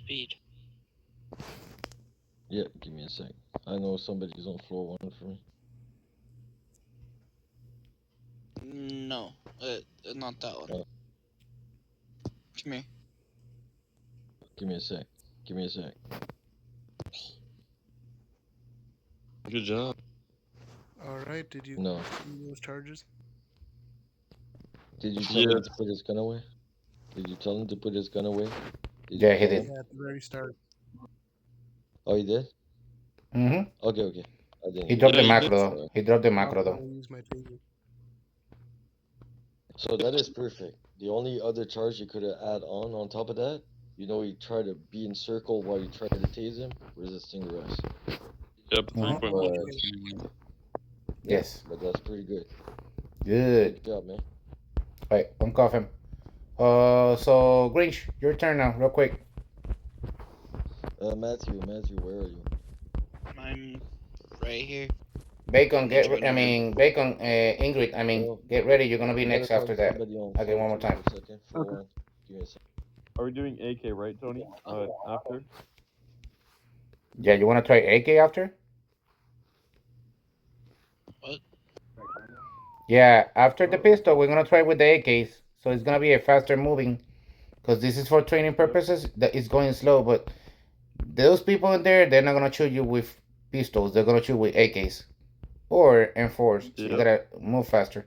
speed. Yeah, give me a sec. I know somebody's on floor 1 for me. No, not that one. Come here. Give me a sec. Give me a sec. Good job. All right. Did you No. see those charges? Did you tell him to put his gun away? Did you tell him to put his gun away? Yeah, he did. Yeah, at the very start. Oh, he did? Mm-hmm. Okay, okay. I didn't He hear dropped the that. macro though. Sorry. He dropped the I'm macro gonna though. use my taser. So that is perfect. The only other charge you could have add on top of that, you know, you try to be in circle while you try to tase him, resisting arrest. Yep, Uh-huh. 3.1. Yes. But that's pretty good. Good. Good job, man. Right, uncuff him. So Grinch, your turn now, real quick. Matthew, where are you? I'm right here. Bacon, Training Bacon, Ingrid, Oh, get ready. You're gonna be I gotta next talk after to that. somebody on Again, floor one more 2 time. for a second. Floor 1. Give me a sec. Are we doing AK, right, Tony? After? Yeah, you wanna try AK after? What? Yeah, after the pistol, we're gonna try with the AKs. So it's gonna be a faster moving, because this is for training purposes. That it's going slow, but those people in there, they're not gonna shoot you with pistols. They're gonna shoot with AKs or M4s. So you gotta move faster.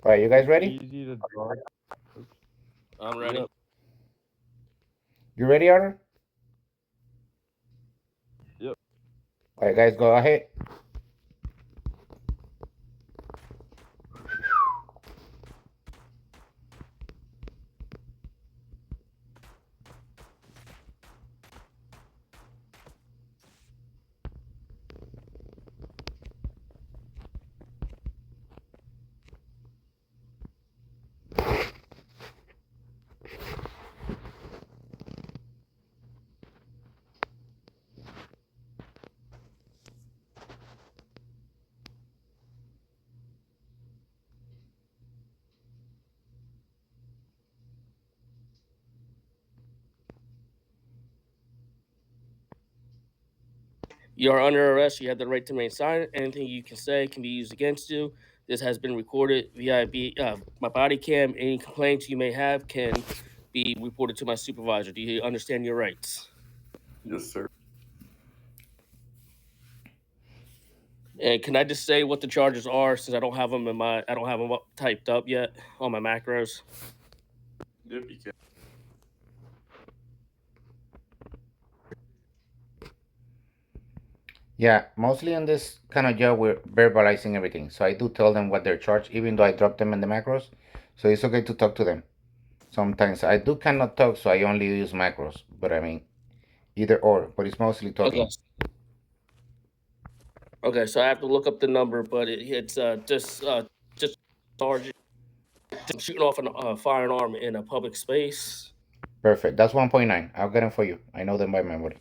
All right, you guys ready? Easy to draw. I'm ready. Yep. You ready, Arthur? Yep. All right, guys, go ahead. You are under arrest. You have the right to remain silent. Anything you can say can be used against you. This has been recorded via my body cam. Any complaints you may have can be reported to my supervisor. Do you understand your rights? Yes, sir. And can I just say what the charges are, since I don't have them typed up yet on my macros? Yep, you can. Yeah, mostly on this kind of job, we're verbalizing everything. So I do tell them what they're charged, even though I drop them in the macros. So it's okay to talk to them. Sometimes I do cannot talk, so I only use macros. But I mean, either or. But it's mostly Okay. talking. Okay, so I have to look up the number, but it's just charge shooting off a firearm in a public space. Perfect. That's 1.9. I'll get them for you. I know them by memory.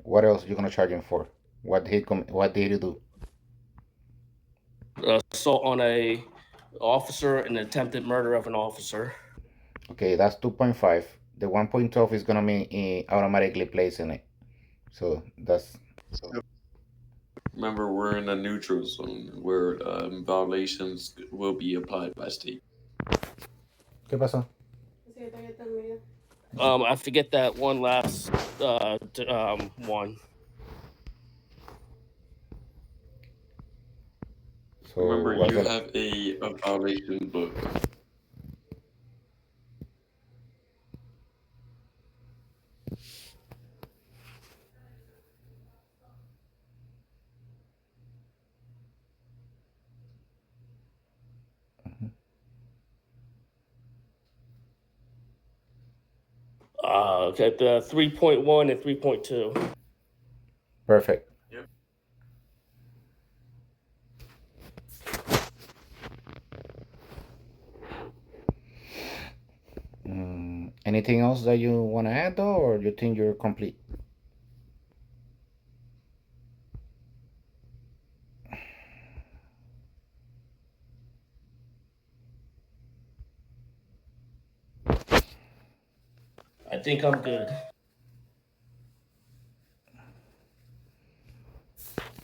What else you gonna charge him for? What did he do? Assault on a officer and attempted murder of an officer. Okay, that's 2.5. The 1.12 is gonna be automatically placed in it. So that's Remember, we're in a neutral zone where violations will be applied by state. ¿Qué pasó? I forget that one last one. So Remember, what's you the have a violation book. Okay, the 3.1 and 3.2. perfect? Yep. Anything else that you want to add though, or you think you're complete? think I'm good.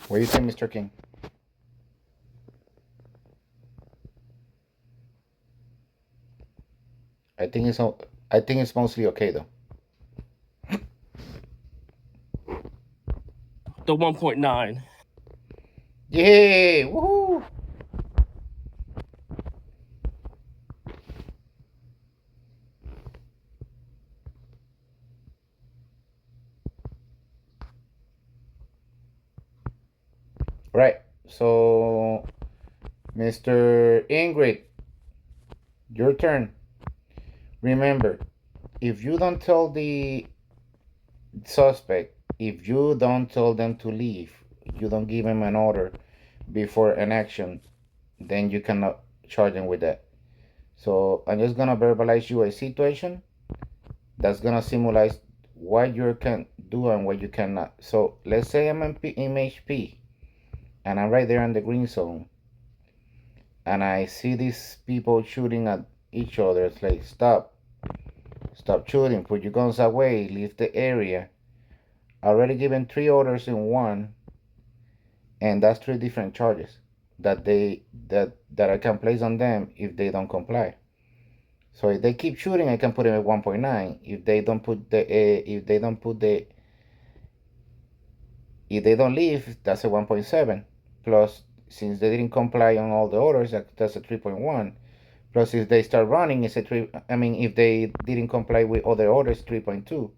What do you think, Mr. King? I think it's mostly okay though. The 1.9. Yay! Woohoo! Right. So, Mr. Ingrid, your turn. Remember, if you don't tell the suspect, if you don't tell them to leave, you don't give them an order before an action, then you cannot charge them with that. So I'm just gonna verbalize you a situation that's gonna simulate what you can do and what you cannot. So let's say I'm in HP and I'm right there in the green zone and I see these people shooting at each other. It's like stop shooting, put your guns away, leave the area. Already given 3 orders in one, and that's 3 different charges that I can place on them if they don't comply. So if they keep shooting, I can put them at 1.9. If they don't leave, that's a 1.7. Plus, since they didn't comply on all the orders, that's a 3.1. Plus, if they start running, it's a 3. I mean, if they didn't comply with other orders, 3.2.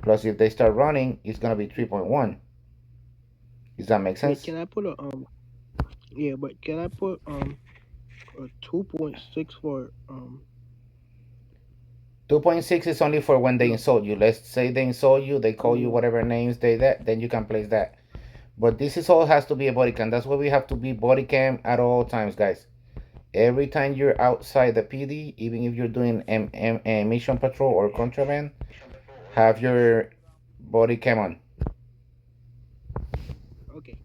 Plus, if they start running, it's gonna be 3.1. Does that make Wait, sense? can I put a yeah, but can I put a 2.6 for 2.6 is only for when they no. insult you. Let's say they insult you, they call you Yeah. whatever names then you can place that. But this is all has to be a body cam. That's why we have to be body cam at all times, guys. Every time you're outside the PD, even if you're doing a mission patrol or contraband, have your body cam on. Okay.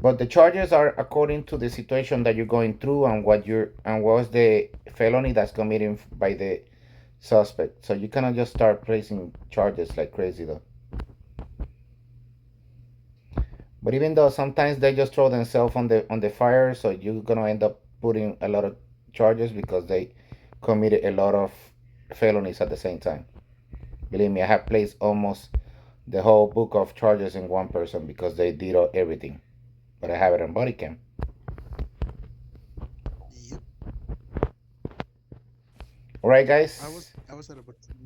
But the charges are according to the situation that you're going through and what's the felony that's committed by the suspect. So you cannot just start placing charges like crazy though. But even though sometimes they just throw themselves on the fire, so you're gonna end up putting a lot of charges because they committed a lot of felonies at the same time. Believe me, I have placed almost the whole book of charges in one person because they did everything. But I have it on body cam. Yep. All right, guys. I was at a patrol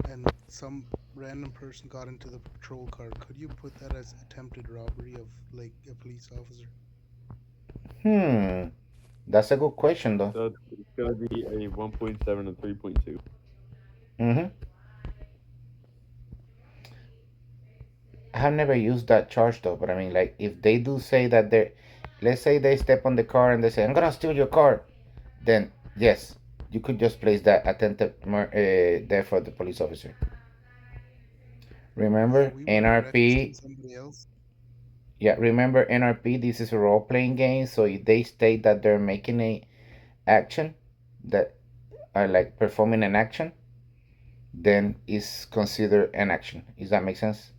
and some random person got into the patrol car. Could you put that as attempted robbery of like a police officer? That's a good question though. So it's gonna be a 1.7 and 3.2. Mm-hmm. I have never used that charge though, but I mean, like, if they do say that let's say they step on the car and they say, "I'm gonna steal your car," then yes, you could just place that attempted death for the police officer. Remember We were arresting NRP? somebody else. Yeah, remember NRP? This is a role-playing game, so if they state that they're making a action that are like performing an action, then it's considered an action. Does that make sense?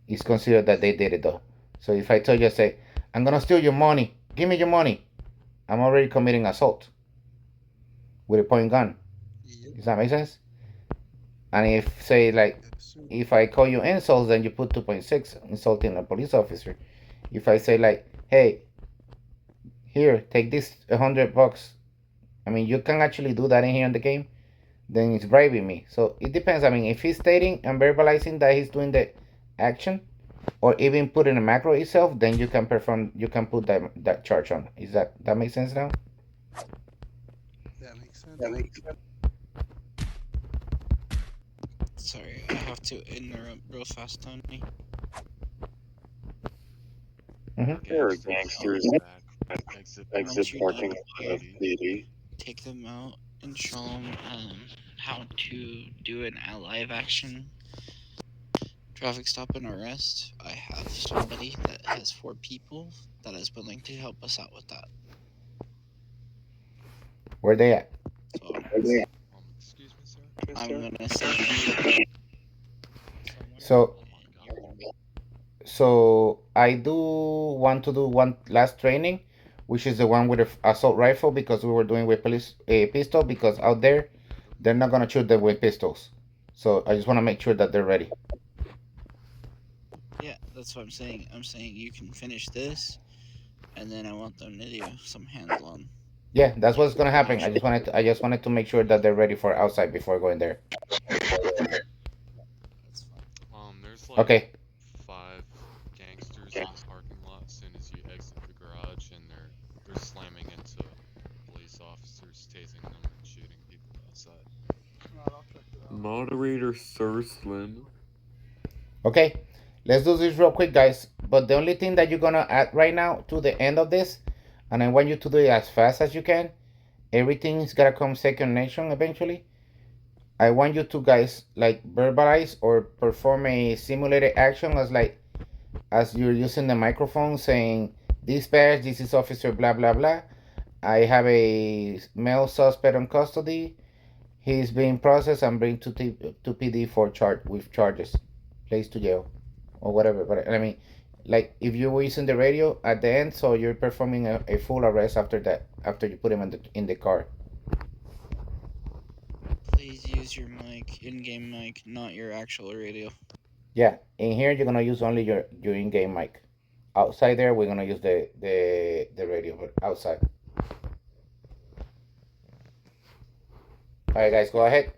It's considered that they did it though. So if I tell you, say, I'm gonna steal your money, give me your money, I'm already committing assault with a point gun. Yep. Does that make sense? And if say like, Yes, sir. if I call you insults, then you put 2.6 insulting a police officer. If I say like, hey, here, take this $100. I mean, you can actually do that in here in the game. Then it's bribing me. So it depends. I mean, if he's stating and verbalizing that he's doing the action, or even put in a macro itself, then you can put that charge on. Is that makes sense now? That makes sense. Sorry, I have to interrupt real fast, Tony. There are gangsters at exit parking lot of PD. Take them out and show them how to do an live action traffic stop and arrest. I have somebody that has 4 people that is willing to help us out with that. Where they at? So Excuse me, sir. I'm gonna send you somewhere, So Oh my and you're god. gonna be. so I do want to do one last training, which is the one with the assault rifle because we were doing with police a pistol because out there they're not gonna shoot them with pistols. So I just want to make sure that they're ready. Yeah, that's what I'm saying. I'm saying you can finish this, and then I want them to do some hands-on Yeah, that's what's gonna happen. action. I just wanted to make sure that they're ready for outside before going there. That's fine. There's like Okay. 5 gangsters in the parking lot as soon as you exit the garage, and they're slamming into police officers, tasing them, and shooting people outside. Moderator Sir Slim. Okay. Let's do this real quick, guys. But the only thing that you're gonna add right now to the end of this, and I want you to do it as fast as you can. Everything's gotta come second nation eventually. I want you to guys like verbalize or perform a simulated action as you're using the microphone saying dispatch, this is officer blah blah blah. I have a male suspect on custody. He's being processed and bring to PD for charge with charges, placed to jail or whatever. But I mean, like if you were using the radio at the end, so you're performing a full arrest after that, after you put him in the car. Please use your mic, in-game mic, not your actual radio. Yeah, in here you're gonna use only your in-game mic. Outside there we're gonna use the radio, but outside. All right, guys, go ahead.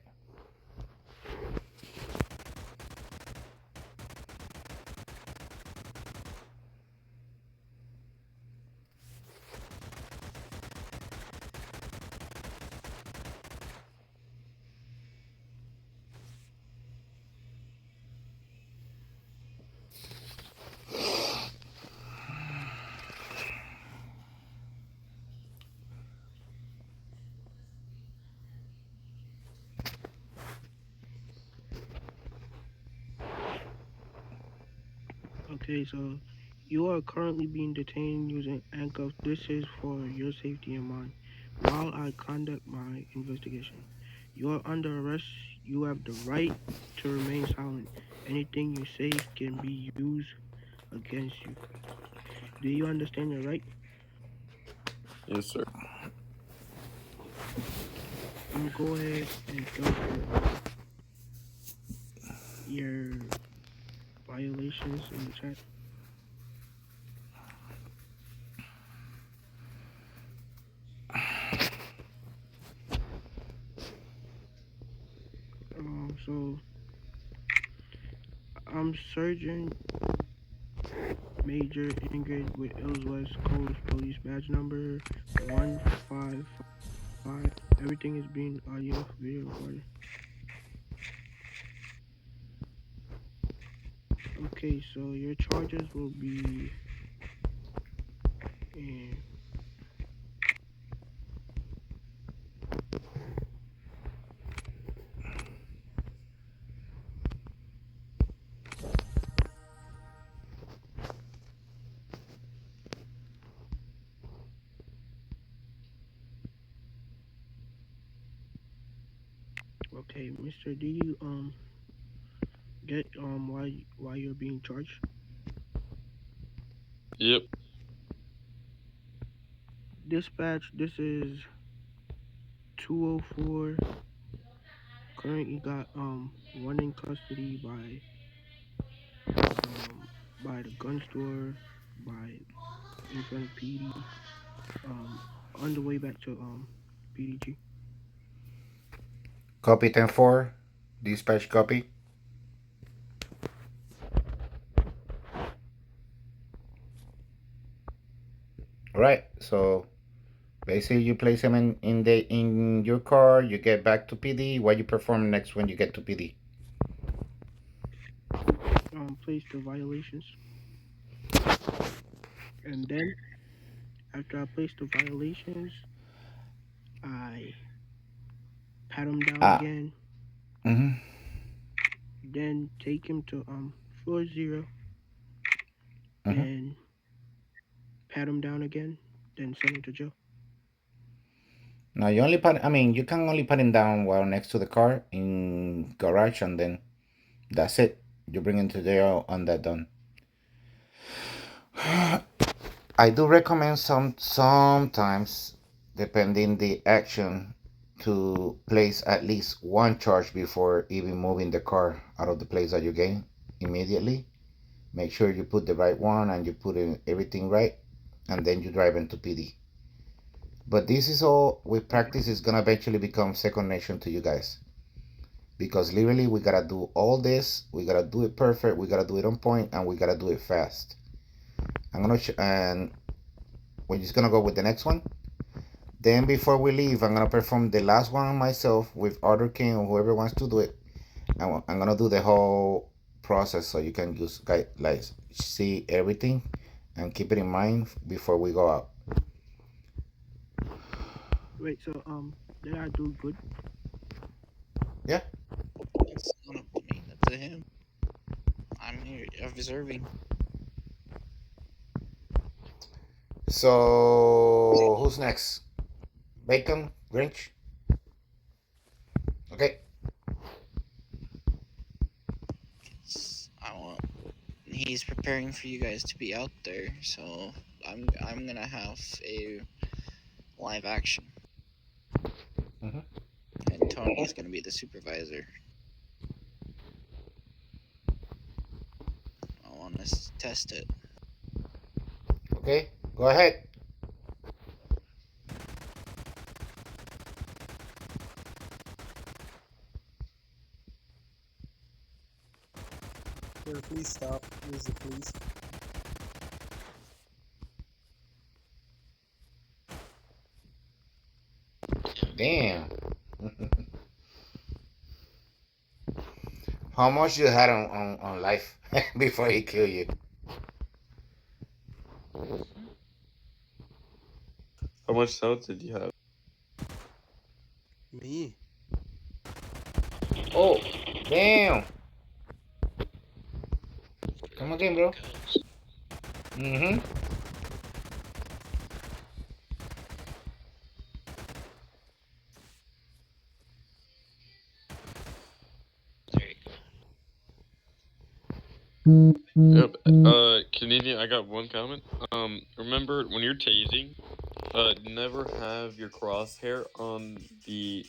Okay, so you are currently being detained using handcuffs. This is for your safety and mine. While I conduct my investigation, you are under arrest. You have the right to remain silent. Anything you say can be used against you. Do you understand your right? Yes, sir. Go ahead and fill out your violations in the chat. So I'm Sergeant Major Ingrid with Ellsworth Coast Police badge number 155. Everything is being audio video recorded. Okay, so your charges will be in, okay, Mr. Do you get why you're being charged? Yep. Dispatch, this is 204. Currently got one in custody by the gun store, by in front of PD, on the way back to PDG. Copy 10-4. Dispatch copy. All right. So basically, you place him in your car. You get back to PD. What you perform next when you get to PD? Place the violations, and then after I place the violations, I pat him down Ah. again, Mhm. then take him to floor 0, Mhm. then pat him down again, then send him to jail. Now you only put. I mean, you can only put him down while next to the car in garage, and then that's it. You bring him to jail on that done. I do recommend sometimes, depending the action, to place at least one charge before even moving the car out of the place that you gain immediately. Make sure you put the right one and you put in everything right, and then you drive into PD. But this is all with practice is gonna eventually become second nature to you guys. Because literally we gotta do all this, we gotta do it perfect, we gotta do it on point, and we gotta do it fast. And we're just gonna go with the next one. Then before we leave, I'm gonna perform the last one myself with Arthur King or whoever wants to do it. I'm gonna do the whole process so you can just like see everything and keep it in mind before we go out. Wait, so did I do good? Yeah. It's not up to me. That's to him. I'm here observing. So who's next? Bacon, Grinch. Okay. I want. He's preparing for you guys to be out there, so I'm gonna have a live action, Mm-hmm. and Tony's gonna be the supervisor. I want to test it. Okay. Go ahead. Sir, please stop. Where's the police? Damn. How much you had on life before he killed you? How much health did you have? Me? Oh, damn. Come again, bro. Mm-hmm. There you go. Yep. Canadian, I got one comment. Remember when you're tasing, never have your crosshair on the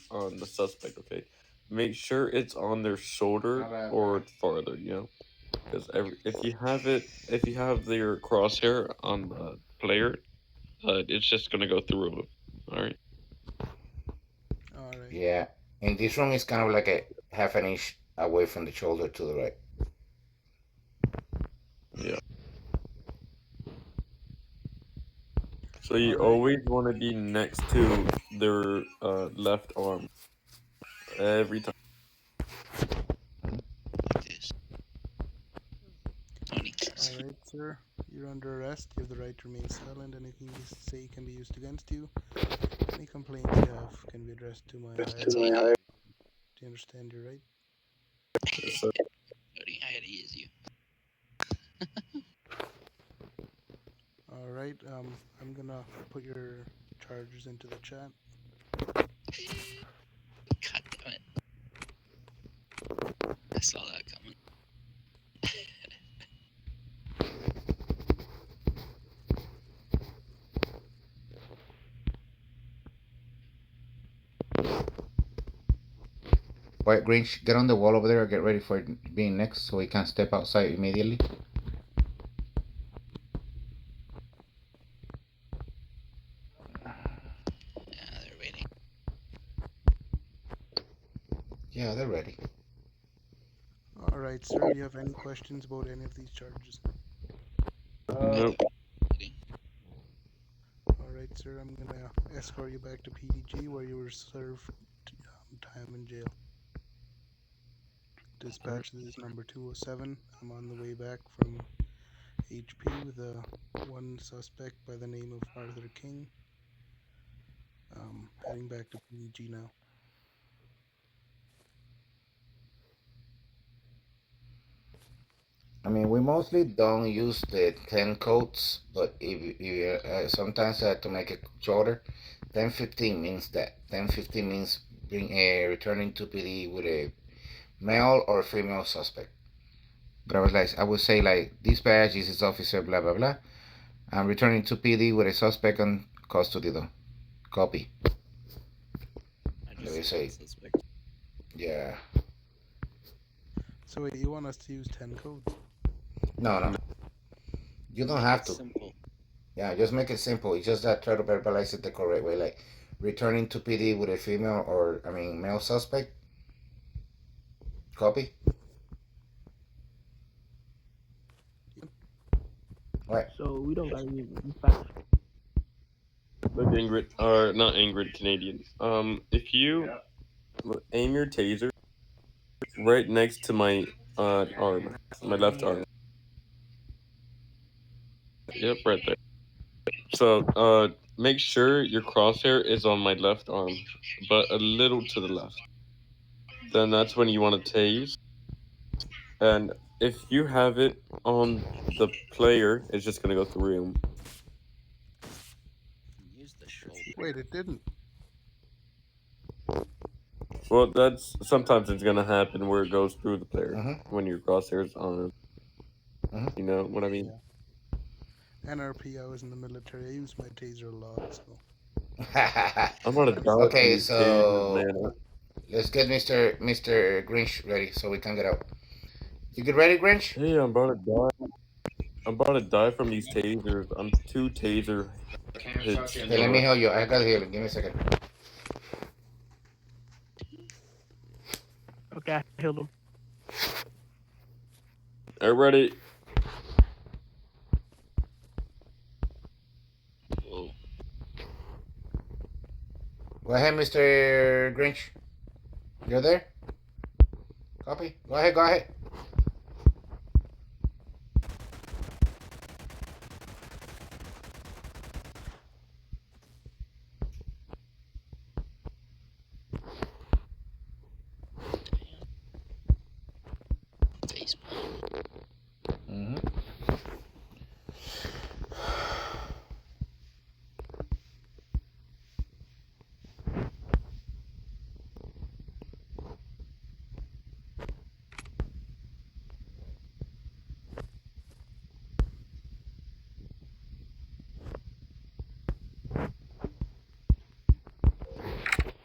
suspect. Okay, make sure it's on their shoulder or farther. You know, because if you have their crosshair on the player, it's just gonna go through them. All right. Alright. Yeah. In this room, it's kind of like a half an inch away from the shoulder to the right. Yeah. So you Alright. always want to be next to their left arm every time. Like this. Tony. Alright, sir. You're under arrest. You have the right to remain silent. Anything you say can be used against you. Any complaints you have can be addressed to my higher That's ups. me. Do you understand your right? Yes, sir. Tony, I gotta use you. Alright, I'm gonna put your charges into the chat. God damn it. I saw that coming. White Grinch, get on the wall over there. Get ready for being next, so we can step outside immediately. Yeah, they're waiting. Yeah, they're ready. Alright, sir. Do you have any questions about any of these charges? Nope. Alright, sir. I'm gonna escort you back to PDG where you were served time in jail. Dispatch, this is number 207. I'm on the way back from HP with one suspect by the name of Arthur King. Heading back to PDG now. I mean, we mostly don't use the 10 codes, but if sometimes I have to make it shorter, 10:15 means that. 10:15 means returning to PD with a male or female suspect. But I would say like dispatch, this is officer, blah blah blah. I'm returning to PD with a suspect on custody though. Copy. I Let just me say say, one suspect. yeah. So wait, you want us to use 10 codes? No, no. You don't Make have it to. simple. Yeah, just make it simple. It's just that try to verbalize it the correct way. Like returning to PD with a female or male suspect. Copy. Right. So we don't gotta use dispatch. Look, Ingrid, or not Ingrid, Canadian. If you aim your taser right next to my arm, my left arm. Yep, right there. So, make sure your crosshair is on my left arm, but a little to the left. Then that's when you want to tase. And if you have it on the player, it's just gonna go through him. Use the shoulder. Wait, it didn't. Well, that's sometimes it's gonna happen where it goes through the player Mm-hmm. when your crosshairs on him. Mm-hmm. You know what I mean? Yeah. NRP, I was in the military. I used my taser a lot, so. I'm gonna die from Okay, these tasers, so man. let's get Mr. Grinch ready so we can get out. You get ready, Grinch? Hey, I'm about to die. I'm about to die from these tasers. I'm two taser hits. Okay, let me heal you. I got healing. Give me a second. Okay, I healed him. Everybody, Whoa. Go ahead, Mr. Grinch. You're there? Copy. Go ahead. Go ahead. Facepalm. Mm-hmm.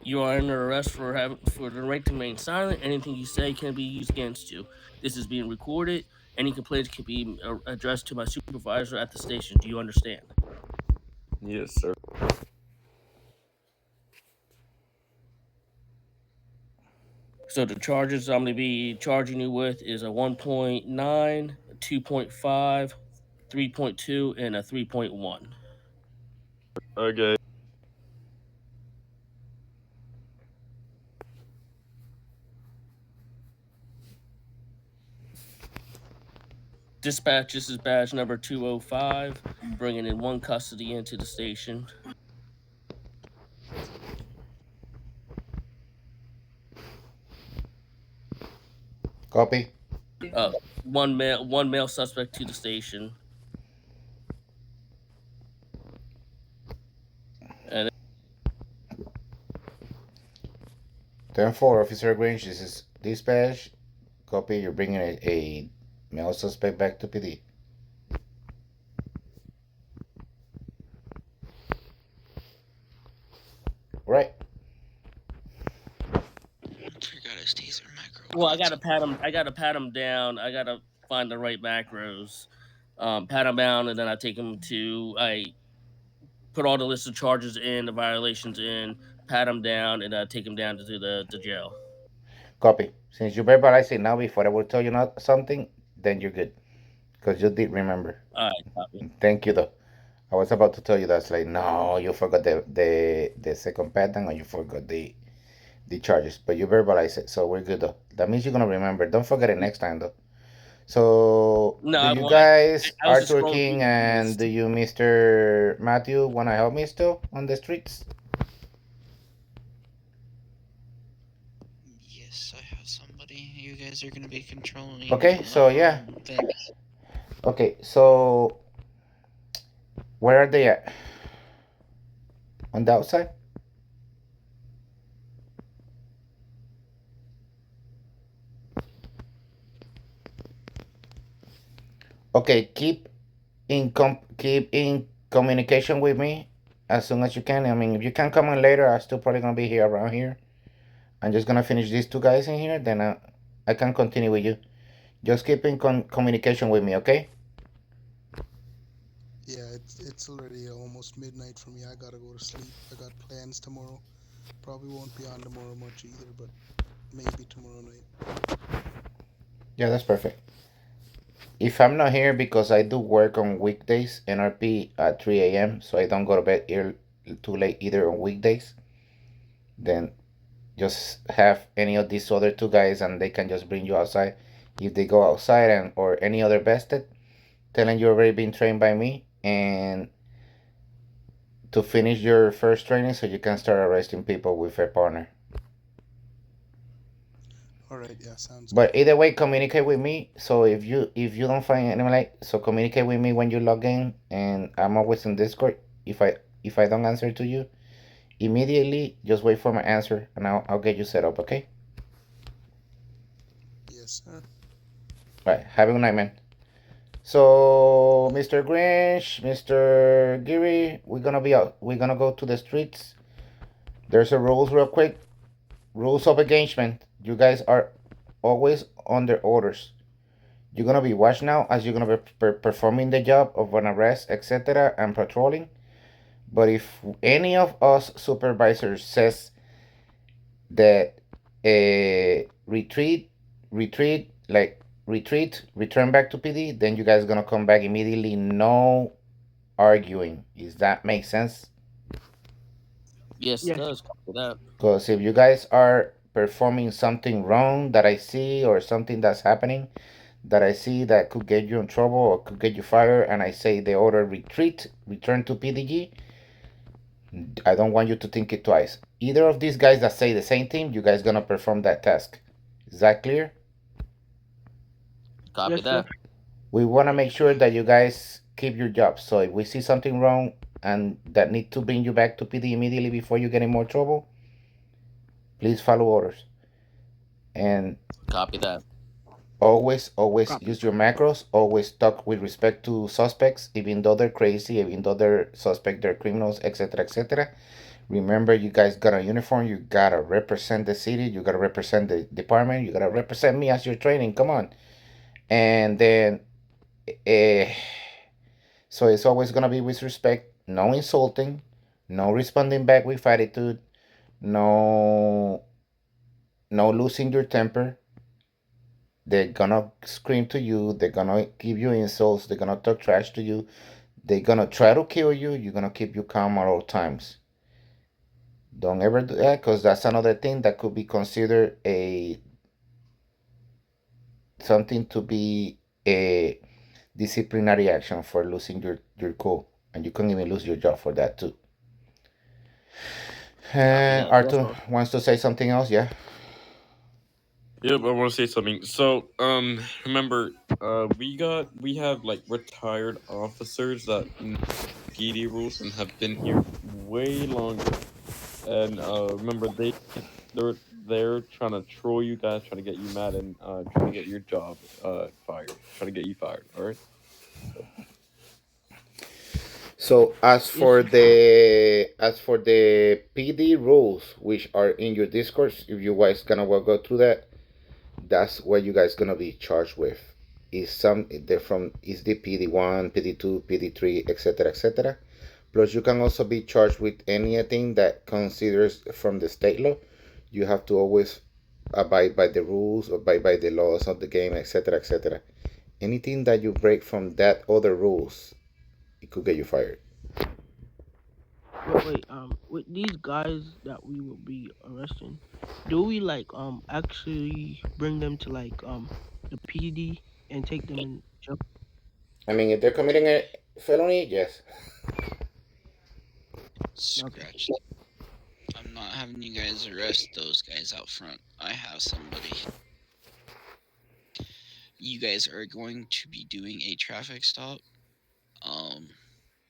You are under arrest for the right to remain silent. Anything you say can be used against you. This is being recorded. Any complaints can be addressed to my supervisor at the station. Do you understand? yes, sir. So the charges I'm going to be charging you with is a 1.9, a 2.5, 3.2, and a 3.1. Okay. Dispatch, this is badge number 205, bringing in one custody into the station. Copy. One male suspect to the station. And 10-4, Officer Grinch. This is dispatch. Copy. You're bringing a male suspect back to PD. Right. Forgot his taser macro. well, I gotta pat him. I gotta pat him down. I gotta find the right macros. Pat him down, and then I put all the list of charges in, the violations in, pat him down, and take him down to the jail. Copy. Since you verbalized it now before I will tell you not something, then you're good. Because you did remember. All right, copy. Thank you, though. I was about to tell you that's like, no, you forgot the second pattern or you forgot the charges, but you verbalize it, so we're good though. That means you're gonna remember. Don't forget it next time though. So, do No, you well, guys, I was just Arthur scrolling through King, the and list. do you, Mr. Matthew, wanna help me still on the streets? Yes, I have somebody. You guys are gonna be controlling. Okay, so yeah. Things. Okay, so where are they at? On the outside? Okay, keep in communication with me as soon as you can. I mean, if you can come in later, I'm still probably gonna be here around here. I'm just gonna finish these two guys in here, then I can continue with you. Just keep in communication with me, okay? Yeah, it's already almost midnight for me. I gotta go to sleep. I got plans tomorrow. Probably won't be on tomorrow much either, but maybe tomorrow night. Yeah, that's perfect. If I'm not here because I do work on weekdays, NRP at 3 a.m., so I don't go to bed too late either on weekdays, then just have any of these other two guys and they can just bring you outside. If they go outside and or any other vested, telling you already been trained by me and to finish your first training so you can start arresting people with a partner. All right, yeah, sounds good. But either way, communicate with me. So if you don't find anyone like so communicate with me when you log in, and I'm always in Discord. If I don't answer to you immediately, just wait for my answer, and I'll get you set up. Okay. Yes, sir. All right. Have a good night, man. So Mr. Grinch, Mr. Geary, we're gonna be out. We're gonna go to the streets. There's a rules real quick. Rules of engagement. You guys are always under orders. You're gonna be watched now as you're gonna be performing the job of an arrest, etc., and patrolling. But if any of us supervisors says that return back to PD, then you guys gonna come back immediately. No arguing. Does that make sense? Yes, it Yes. does. Copy that. Because if you guys are performing something wrong that I see or something that's happening that I see that could get you in trouble or could get you fired, and I say the order return to PDG, I don't want you to think it twice. Either of these guys that say the same thing, you guys gonna perform that task. Is that clear? Copy Yes, sir. that. We want to make sure that you guys keep your jobs. So if we see something wrong and that need to bring you back to PD immediately before you get in more trouble, please follow orders. And Copy that. always Copy. use your macros. Always talk with respect to suspects, even though they're crazy, even though they're suspect, they're criminals, etc., etc. Remember, you guys got a uniform. You gotta represent the city. You gotta represent the department. You gotta represent me as your training. Come on. And then, uh, so it's always gonna be with respect, no insulting, no responding back with attitude, no, no losing your temper. They're gonna scream to you. They're gonna give you insults. They're gonna talk trash to you. They're gonna try to kill you. You're gonna keep you calm at all times. Don't ever do that because that's another thing that could be considered a something to be a disciplinary action for losing your cool, and you can even lose your job for that too. Copy that. Yes, Arthur boss. wants to say something else. Yeah. Yep, I want to say something. So, remember, we have like retired officers that know PD rules and have been here way longer. And remember, they're trying to troll you guys, trying to get you mad, and trying to get your job fired, trying to get you fired. All right. So, So Yes, sir. as for the PD rules, which are in your discourse, if you guys gonna go through that, that's what you guys gonna be charged with. Is the PD1, PD2, PD3, etc., etc. Plus, you can also be charged with anything that considers from the state law. You have to always abide by the rules, abide by the laws of the game, etc., etc. Anything that you break from that other rules, it could get you fired. Wait. With these guys that we will be arresting, do we like actually bring them to like the PD and take them in jail? I mean, if they're committing a felony, yes. Okay. Scratch that. I'm not having you guys arrest those guys out front. I have somebody. You guys are going to be doing a traffic stop um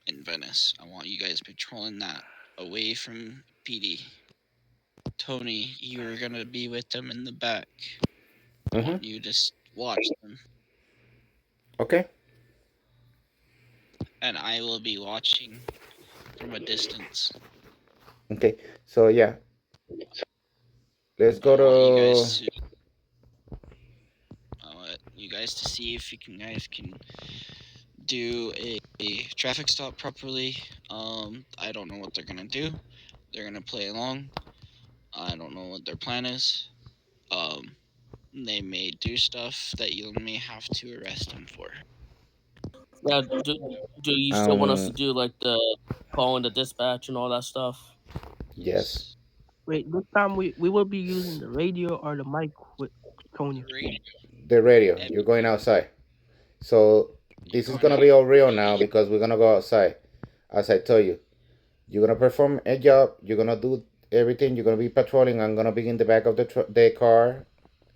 in Venice. I want you guys patrolling that away from PD. Tony, you're gonna be with them in the back. I Mm-hmm. want you to watch them. Okay. and I will be watching from a distance. Okay, so yeah, let's I go want you guys to. to I want you guys to see if you guys can do a traffic stop properly. I don't know what they're gonna do. They're gonna play along. I don't know what their plan is. Um, they may do stuff that you may have to arrest them for. Now, do you still want us to Um, do like the calling the dispatch and all that stuff? yes, Yes. Wait, this time we will be using the radio or the mic with Tony. The radio. the radio. You're going Everything. outside. So You're this is going gonna out. be all real now because we're gonna go outside. As I tell you, you're gonna perform a job. You're gonna do everything. You're gonna be patrolling. I'm gonna be in the back of the car,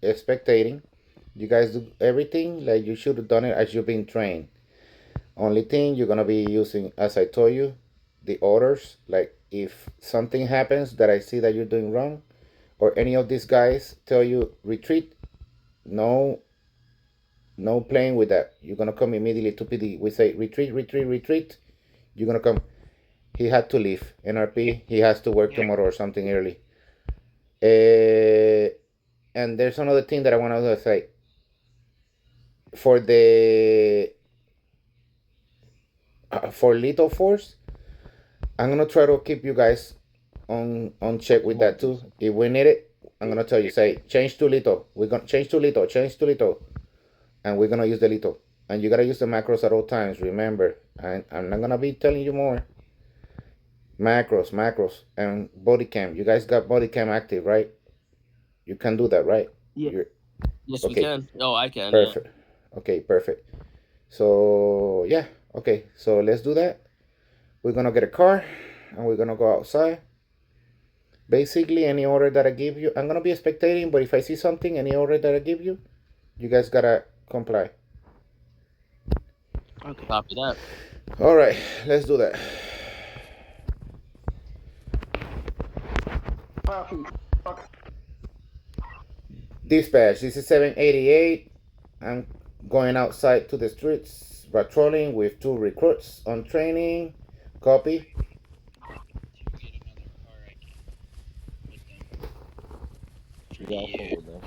spectating. You guys do everything like you should have done it as you've been trained. Only thing you're gonna be using, as I told you, the orders. Like if something happens that I see that you're doing wrong, or any of these guys tell you retreat, no, no playing with that. You're gonna come immediately to PD. We say retreat, retreat, retreat. You're gonna come. He had to leave NRP. He has to work tomorrow or something early. And there's another thing that I want to say for Little Force. I'm gonna try to keep you guys on check with Come on, that too. Jason. If we need it, I'm gonna tell you. Say change to Little. We're gonna change to Little. Change to Little, and we're gonna use the Little. And you gotta use the macros at all times. Remember, I'm not gonna be telling you more. Macros, macros, and body cam. You guys got body cam active, right? You can do that, right? Yeah. You're Yes, we okay. can. Oh, I can. Yeah. Perfect. Okay, perfect. So yeah, okay. So let's do that. We're gonna get a car, and we're gonna go outside. Basically, any order that I give you, I'm gonna be spectating. But if I see something, any order that I give you, you guys gotta comply. Okay. Copy that. All right, let's do that. Dispatch. This is 788. I'm going outside to the streets, patrolling with two recruits on training. Copy. To get another car, I can put them You got one pretty with them.